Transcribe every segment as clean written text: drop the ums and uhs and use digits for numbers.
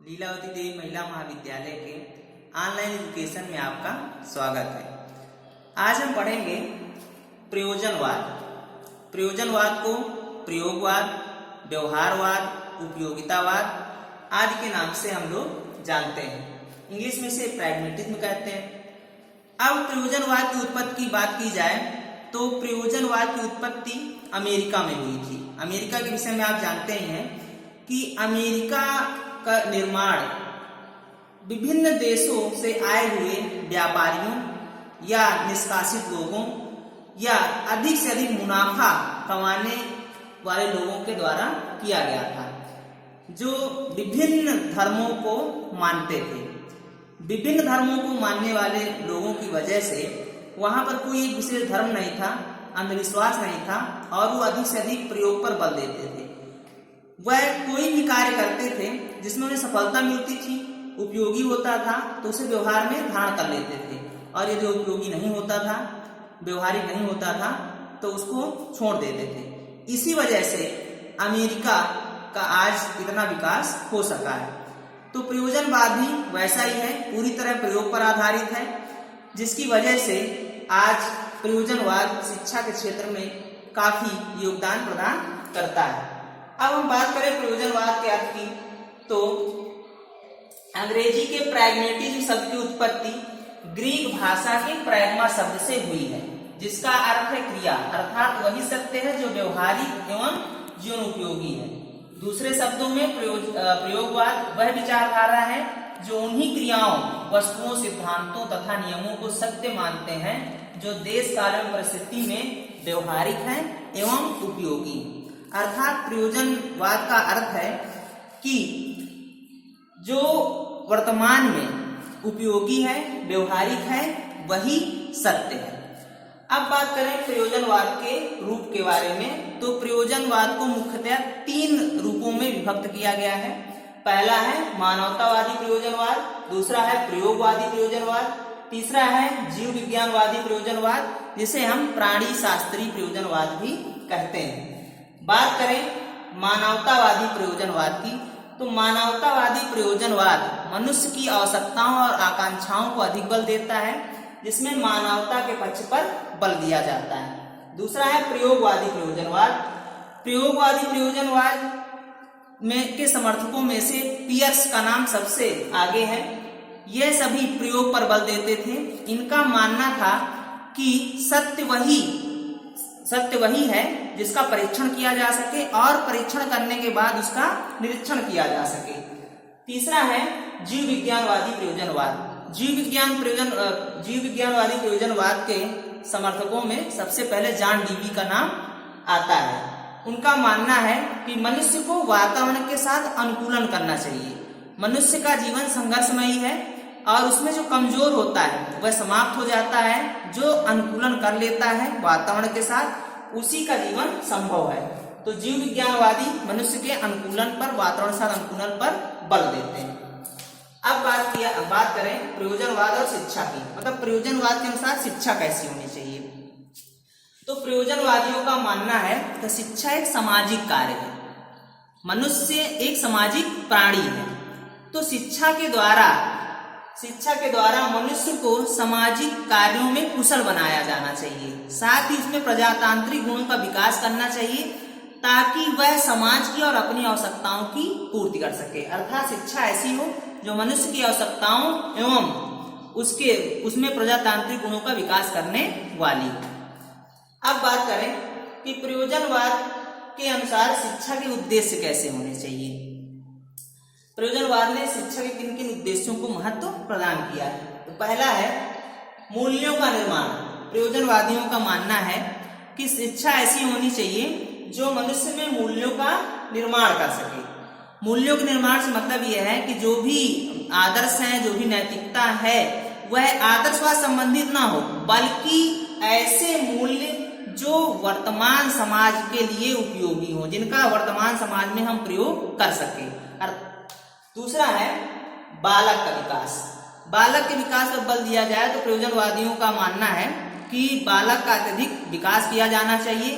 लीलावती देवी महिला महाविद्यालय के ऑनलाइन एजुकेशन में आपका स्वागत है। आज हम पढ़ेंगे प्रयोजनवाद। प्रयोजनवाद को प्रयोगवाद, व्यवहारवाद, उपयोगितावाद आदि के नाम से हम लोग जानते हैं। इंग्लिश में इसे प्रैग्मेटिज्म कहते हैं। अब प्रयोजनवाद की उत्पत्ति की बात की जाए तो प्रयोजनवाद की उत्पत्ति अमेरिका में हुई थी। अमेरिका के विषय में आप जानते ही हैं कि अमेरिका का निर्माण विभिन्न देशों से आए हुए व्यापारियों या निष्कासित लोगों या अधिक से अधिक मुनाफा कमाने वाले लोगों के द्वारा किया गया था, जो विभिन्न धर्मों को मानते थे। विभिन्न धर्मों को मानने वाले लोगों की वजह से वहां पर कोई एक विशेष धर्म नहीं था, अंधविश्वास नहीं था और वो अधिक से अधिक प्रयोग पर बल देते थे। वह कोई भी कार्य करते थे जिसमें उन्हें सफलता मिलती थी, उपयोगी होता था तो उसे व्यवहार में धारण कर लेते थे, और यदि उपयोगी नहीं होता था, व्यवहारिक नहीं होता था तो उसको छोड़ देते थे। इसी वजह से अमेरिका का आज इतना विकास हो सका है। तो प्रयोजनवाद भी वैसा ही है, पूरी तरह प्रयोग पर आधारित है, जिसकी वजह से आज प्रयोजनवाद शिक्षा के क्षेत्र में काफी योगदान प्रदान करता है। अब हम बात करें प्रयोजनवाद के अर्थ की, तो अंग्रेजी के प्रैग्मेटिज्म शब्द की उत्पत्ति ग्रीक भाषा के प्रैग्मा शब्द से हुई है, जिसका अर्थ है क्रिया, अर्थात वही सत्य है जो व्यवहारिक एवं जीवन उपयोगी है। दूसरे शब्दों में प्रयोगवाद वह विचारधारा है जो उन्हीं क्रियाओं, वस्तुओं, सिद्धांतों तथा नियमों को सत्य मानते हैं जो देश काल एवं परिस्थिति में व्यवहारिक है एवं उपयोगी। अर्थात प्रयोजनवाद का अर्थ है कि जो वर्तमान में उपयोगी है, व्यवहारिक है, वही सत्य है। अब बात करें प्रयोजनवाद के रूप के बारे में, तो प्रयोजनवाद को मुख्यतः 3 रूपों में विभक्त किया गया है। पहला है मानवतावादी प्रयोजनवाद, दूसरा है प्रयोगवादी प्रयोजनवाद, तीसरा है जीव विज्ञानवादी प्रयोजनवाद, जिसे हम प्राणी शास्त्रीय प्रयोजनवाद भी कहते हैं। बात करें मानवतावादी प्रयोजनवाद की, तो मानवतावादी प्रयोजनवाद मनुष्य की आवश्यकताओं और आकांक्षाओं को अधिक बल देता है, जिसमें मानवता के पक्ष पर बल दिया जाता है। दूसरा है प्रयोगवादी प्रयोजनवाद। प्रयोगवादी प्रयोजनवाद में के समर्थकों में से पियर्स का नाम सबसे आगे है। यह सभी प्रयोग पर बल देते थे। इनका मानना था कि सत्य वही है जिसका परीक्षण किया जा सके और परीक्षण करने के बाद उसका निरीक्षण किया जा सके। तीसरा है जीव विज्ञानवादी प्रयोजनवाद। जीव विज्ञानवादी प्रयोजनवाद के समर्थकों में सबसे पहले जॉन डीवी का नाम आता है। उनका मानना है कि मनुष्य को वातावरण के साथ अनुकूलन करना चाहिए। मनुष्य का जीवन संघर्षमयी है और उसमें जो कमजोर होता है वह समाप्त हो जाता है। जो अनुकूलन कर लेता है वातावरण के साथ, उसी का जीवन संभव है। तो जीव विज्ञानवादी मनुष्य के अनुकूलन पर, वातावरण के साथ अनुकूलन पर बल देते हैं। अब बात करें प्रयोजनवाद और शिक्षा की, मतलब प्रयोजनवाद के अनुसार शिक्षा कैसी होनी चाहिए। तो प्रयोजनवादियों का मानना है कि शिक्षा एक सामाजिक कार्य है। मनुष्य एक सामाजिक प्राणी है, तो शिक्षा के द्वारा मनुष्य को सामाजिक कार्यों में कुशल बनाया जाना चाहिए। साथ ही उसमें प्रजातांत्रिक गुणों का विकास करना चाहिए ताकि वह समाज की और अपनी आवश्यकताओं की पूर्ति कर सके। अर्थात शिक्षा ऐसी हो जो मनुष्य की आवश्यकताओं एवं उसमें प्रजातांत्रिक गुणों का विकास करने वाली। अब बात करें कि प्रयोजनवाद के अनुसार शिक्षा के उद्देश्य कैसे होने चाहिए। प्रयोजनवाद ने शिक्षा के किन किन उद्देश्यों को महत्व प्रदान किया है। तो पहला है मूल्यों का निर्माण। प्रयोजनवादियों का मानना है कि शिक्षा ऐसी होनी चाहिए जो मनुष्य में मूल्यों का निर्माण कर सके। मूल्यों के निर्माण से मतलब यह है कि जो भी आदर्श है, जो भी नैतिकता है, वह आदर्शवाद संबंधित ना हो, बल्कि ऐसे मूल्य जो वर्तमान समाज के लिए उपयोगी हो, जिनका वर्तमान समाज में हम प्रयोग कर सके। दूसरा है बालक का विकास। बालक के विकास पर बल दिया जाए तो प्रयोजनवादियों का मानना है कि बालक का अत्यधिक विकास किया जाना चाहिए,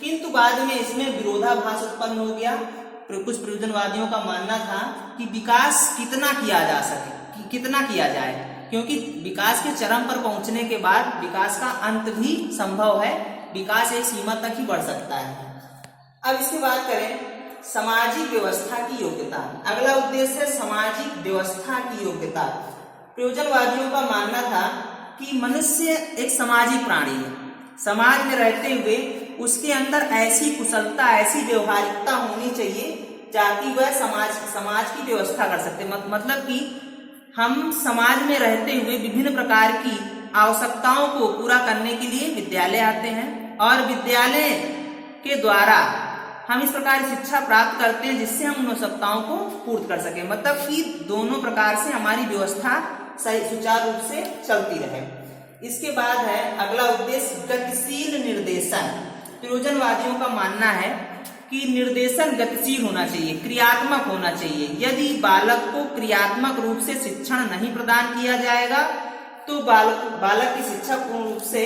किंतु बाद में इसमें विरोधाभास उत्पन्न हो गया। कुछ प्रयोजनवादियों का मानना था कि विकास कितना किया जा सके, कितना किया जाए, क्योंकि विकास के चरम पर पहुंचने के बाद विकास का अंत भी संभव है, विकास एक सीमा तक ही बढ़ सकता है। अब इसकी बात करें सामाजिक व्यवस्था की योग्यता। अगला उद्देश्य है सामाजिक व्यवस्था की योग्यता। प्रयोजनवादियों का मानना था कि मनुष्य एक सामाजिक प्राणी है, समाज में रहते हुए उसके अंदर ऐसी कुशलता, ऐसी व्यवहारिकता होनी चाहिए ताकि वह समाज की व्यवस्था कर सकते। मतलब कि हम समाज में रहते हुए विभिन्न प्रकार की आवश्यकताओं को पूरा करने के लिए विद्यालय आते हैं और विद्यालय के द्वारा हम इस प्रकार की शिक्षा प्राप्त करते हैं जिससे हम उन आवश्यकताओं को पूर्ण कर सकें। मतलब कि दोनों प्रकार से हमारी व्यवस्था सही सुचारू रूप से चलती रहे। इसके बाद है अगला उद्देश्य गतिशील निर्देशन। प्रयोजनवादियों का मानना है कि निर्देशन गतिशील होना चाहिए, क्रियात्मक होना चाहिए। यदि बालक को क्रियात्मक रूप से शिक्षण नहीं प्रदान किया जाएगा तो बालक की शिक्षा पूर्ण रूप से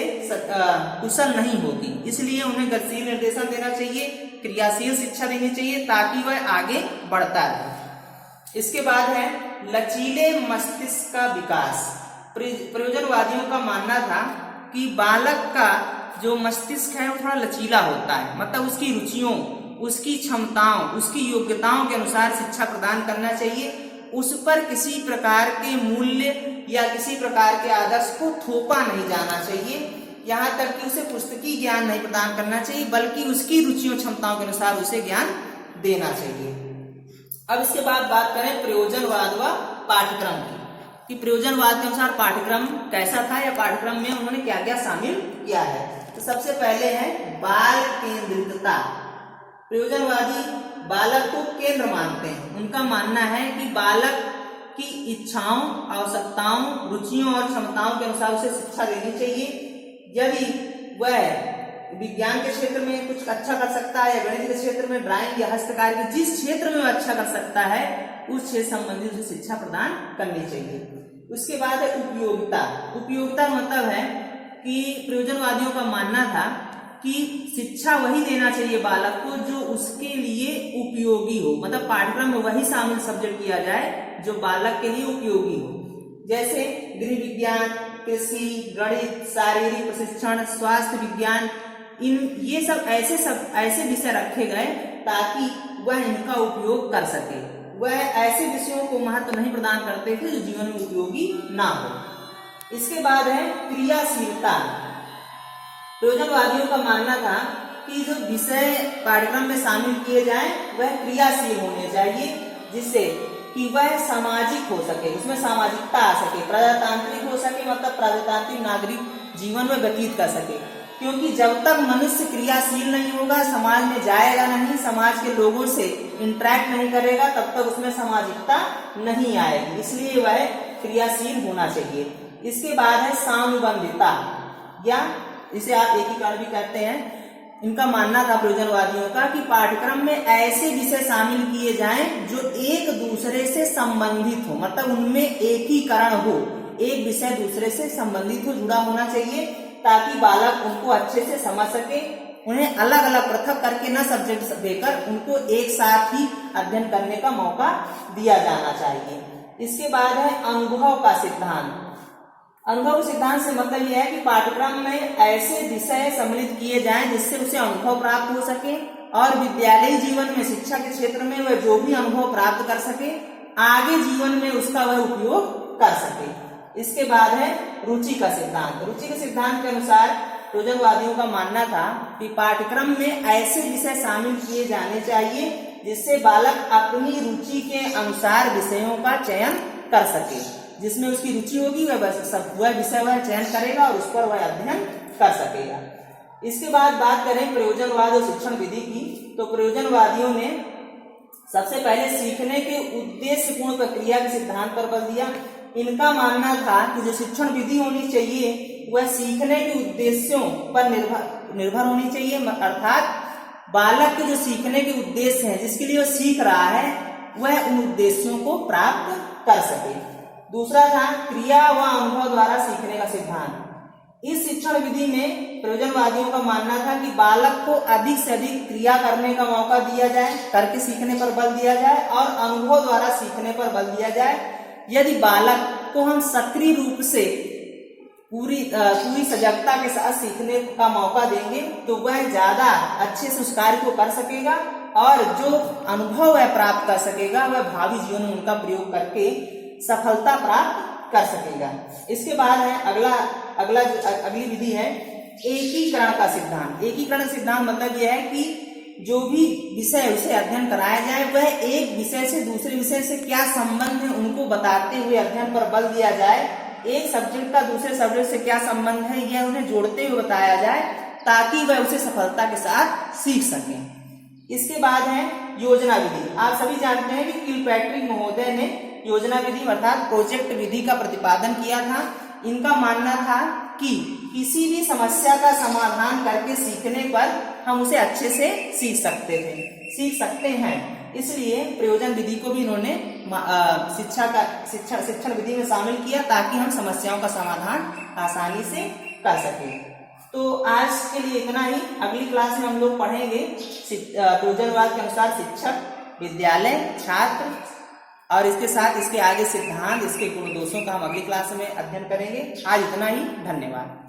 कुशल नहीं होगी। इसलिए उन्हें गतिशील निर्देशन देना चाहिए, क्रियाशील शिक्षा देनी चाहिए ताकि वह आगे बढ़ता रहे। इसके बाद है लचीले मस्तिष्क का विकास। प्रयोजनवादियों का मानना था कि बालक का जो मस्तिष्क है वो थोड़ा लचीला होता है, मतलब उसकी रुचियों, उसकी क्षमताओं, उसकी योग्यताओं के अनुसार शिक्षा प्रदान करना चाहिए। उस पर किसी प्रकार के मूल्य या किसी प्रकार के आदर्श को थोपा नहीं जाना चाहिए, यहाँ तक कि उसे पुस्तकीय ज्ञान नहीं प्रदान करना चाहिए, बल्कि उसकी रुचियों क्षमताओं के अनुसार उसे ज्ञान देना चाहिए। अब इसके बाद बात करें प्रयोजनवाद व पाठ्यक्रम की, कि प्रयोजनवाद के अनुसार पाठ्यक्रम कैसा था या पाठ्यक्रम में उन्होंने क्या क्या शामिल किया है। तो सबसे पहले है बाल केंद्रितता। प्रयोजनवादी बालक को केंद्र मानते हैं। उनका मानना है कि बालक की इच्छाओं, आवश्यकताओं, रुचियों और क्षमताओं के अनुसार उसे शिक्षा देनी चाहिए। यदि वह विज्ञान के क्षेत्र में कुछ अच्छा कर सकता है या गणित के क्षेत्र में, ड्राइंग या हस्तकार के जिस क्षेत्र में वह अच्छा कर सकता है उस क्षेत्र संबंधी उसे शिक्षा प्रदान करनी चाहिए। उसके बाद है उपयोगिता। उपयोगिता मतलब है कि प्रयोजनवादियों का मानना था कि शिक्षा वही देना चाहिए बालक को जो उसके लिए उपयोगी हो, मतलब पाठ्यक्रम में वही शामिल सब्जेक्ट किया जाए जो बालक के लिए उपयोगी हो। जैसे गृह विज्ञान, कृषि, गणित, शारीरिक प्रशिक्षण, स्वास्थ्य विज्ञान, ये सब ऐसे विषय रखे गए ताकि वह इनका उपयोग कर सके। वह ऐसे विषयों को महत्व नहीं प्रदान करते थे जो जीवन में उपयोगी ना हो। इसके बाद है क्रियाशीलता। प्रयोजनवादियों का मानना था कि जो विषय पाठ्यक्रम में शामिल किए जाएं वह क्रियाशील होने चाहिए, जिससे कि वह सामाजिक हो सके, उसमें सामाजिकता आ सके, प्रजातांत्रिक हो सके, मतलब प्रजातांत्रिक नागरिक जीवन में व्यतीत कर सके। क्योंकि जब तक मनुष्य क्रियाशील नहीं होगा, समाज में जाएगा नहीं, समाज के लोगों से इंटरेक्ट नहीं करेगा, तब तक उसमें सामाजिकता नहीं आएगी। इसलिए वह क्रियाशील होना चाहिए। इसके बाद है सानुबंधिता, या इसे आप एकीकरण भी कहते हैं। इनका मानना था प्रयोजनवादियों का कि पाठ्यक्रम में ऐसे विषय शामिल किए जाएं जो एक दूसरे से संबंधित हो, मतलब उनमें एकीकरण हो, एक विषय दूसरे से संबंधित हो, जुड़ा होना चाहिए, ताकि बालक उनको अच्छे से समझ सके। उन्हें अलग अलग पृथक करके न सब्जेक्ट देकर उनको एक साथ ही अध्ययन करने का मौका दिया जाना चाहिए। इसके बाद है अनुभव का सिद्धांत। अनुभव सिद्धांत से मतलब यह है कि पाठ्यक्रम में ऐसे विषय सम्मिलित किए जाएं जिससे उसे अनुभव प्राप्त हो सके और विद्यालयी जीवन में, शिक्षा के क्षेत्र में वह जो भी अनुभव प्राप्त कर सके, आगे जीवन में उसका वह उपयोग कर सके। इसके बाद है रुचि का सिद्धांत। रुचि के सिद्धांत के अनुसार प्रयोजनवादियों का मानना था कि पाठ्यक्रम में ऐसे विषय शामिल किए जाने चाहिए जिससे बालक अपनी रुचि के अनुसार विषयों का चयन कर सके। जिसमें उसकी रुचि होगी वह विषय वह चयन करेगा और उस पर वह अध्ययन कर सकेगा। इसके बाद बात करें प्रयोजनवाद और शिक्षण विधि की, तो प्रयोजनवादियों ने सबसे पहले सीखने के उद्देश्यपूर्ण प्रक्रिया के सिद्धांत पर बल दिया। इनका मानना था कि जो शिक्षण विधि होनी चाहिए वह सीखने के उद्देश्यों पर निर्भर होनी चाहिए, अर्थात बालक के जो सीखने के उद्देश्य हैं, जिसके लिए वह सीख रहा है, वह उन उद्देश्यों को प्राप्त कर सके। दूसरा था क्रिया व अनुभव द्वारा सीखने का सिद्धांत। इस शिक्षण विधि में प्रयोजनवादियों का मानना था कि बालक को अधिक से अधिक क्रिया करने का मौका दिया जाए, करके सीखने पर बल दिया जाए और अनुभव द्वारा सीखने पर बल दिया जाए। यदि बालक को हम सक्रिय रूप से पूरी सजगता के साथ सीखने का मौका देंगे तो वह ज्यादा अच्छे से उस कार्य को कर सकेगा और जो अनुभव वह प्राप्त कर सकेगा वह भावी जीवन में उनका प्रयोग करके सफलता प्राप्त कर सकेगा। इसके बाद है अगली विधि है एकीकरण का सिद्धांत। एकीकरण सिद्धांत मतलब यह है कि जो भी विषय उसे अध्ययन कराया जाए वह एक विषय से दूसरे विषय से क्या संबंध है उनको बताते हुए अध्ययन पर बल दिया जाए। एक सब्जेक्ट का दूसरे सब्जेक्ट से क्या संबंध है यह उन्हें जोड़ते हुए बताया जाए ताकि वह उसे सफलता के साथ सीख सकें। इसके बाद है योजना विधि। आप सभी जानते हैं कि किलपैट्रिक महोदय ने योजना विधि अर्थात प्रोजेक्ट विधि का प्रतिपादन किया था। इनका मानना था कि किसी भी समस्या का समाधान करके सीखने पर हम उसे अच्छे से सीख सकते हैं। इसलिए प्रयोजन विधि को भी इन्होंने शिक्षण विधि में शामिल किया ताकि हम समस्याओं का समाधान आसानी से कर सकें। तो आज के लिए इतना ही। अगली क्लास में हम लोग पढ़ेंगे प्रयोजनवाद के अनुसार शिक्षक, विद्यालय, छात्र और इसके साथ इसके आगे सिद्धांत, इसके गुण दोषों का हम अगली क्लास में अध्ययन करेंगे। आज इतना ही। धन्यवाद।